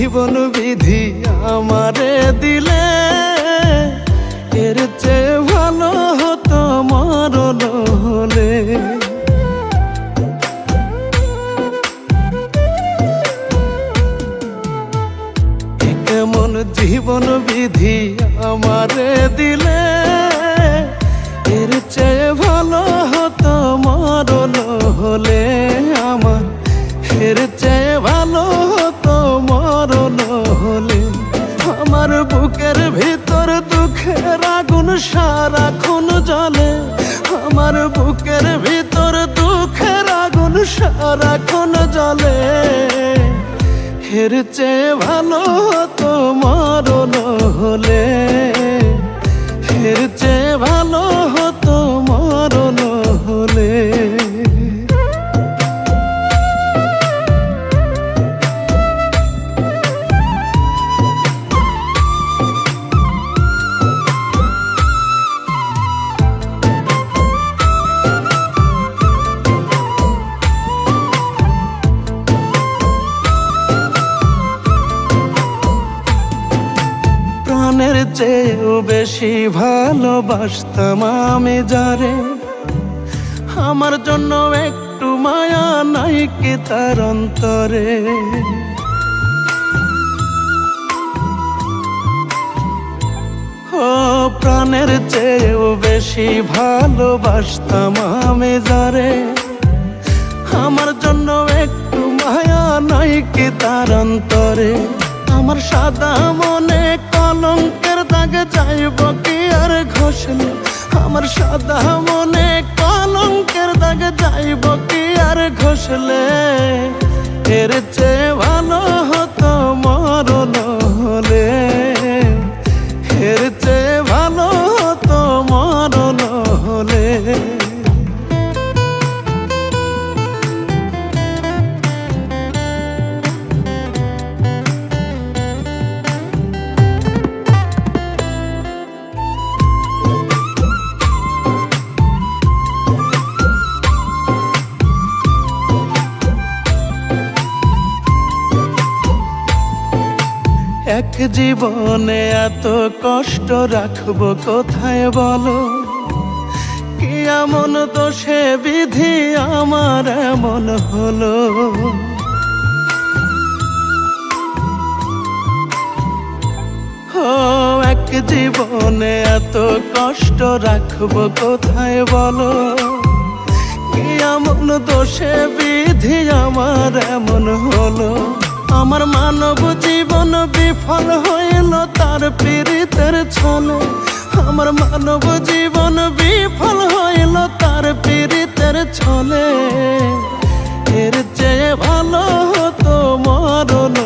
জীবন বিধি আমারে দিলে, এর চেয়ে ভালো হতো মরণ হলে। কেমন জীবন বিধি আমারে দিলে, এর চেয়ে ভালো হতো মরণ হলে আমার, এর চেয়ে ভালো হতো মরণ হলে। আমার বুকের ভিতর দুঃখের আগুন সারাক্ষণ জ্বলে, আমার বুকের ভিতর দুঃখের আগুন সারাক্ষণ জ্বলে। এর চেয়ে ভালো হতো মরণ হলে, এর চেয়ে ভালো হতো মরণ হলে। প্রাণের চেয়েও বেশি ভালোবাসতাম আমি যারে, আমার জন্য একটু মায়া নাই কি তার অন্তরে। ও প্রাণের চেয়েও বেশি ভালোবাসতাম আমি যারে, আমার জন্য একটু মায়া নাই কি তার অন্তরে। আমার সাদা মনে কলঙ্কের দাগে যাইব কি আর ঘষলে, আমার সাদা মনে কলঙ্কের দাগে যাইব কি আর ঘষলে। এর চেয়ে ভালো হতো মরণ হলে, এর চেয়ে ভালো হতো মরণ হলে। এক জীবনে এত কষ্ট রাখবো কোথায় বলো, কি এমন দোষে বিধি আমার এমন হলো। ও এক জীবনে এত কষ্ট রাখবো কোথায় বলো, কি এমন দোষে বিধি আমার এমন হলো। আমার মানব জীবন বিফল হইল তার পীড়িতের ছলে, আমার মানব জীবন বিফল হইল তার পীড়িতের ছলে। এর চেয়ে ভালো হতো মরণ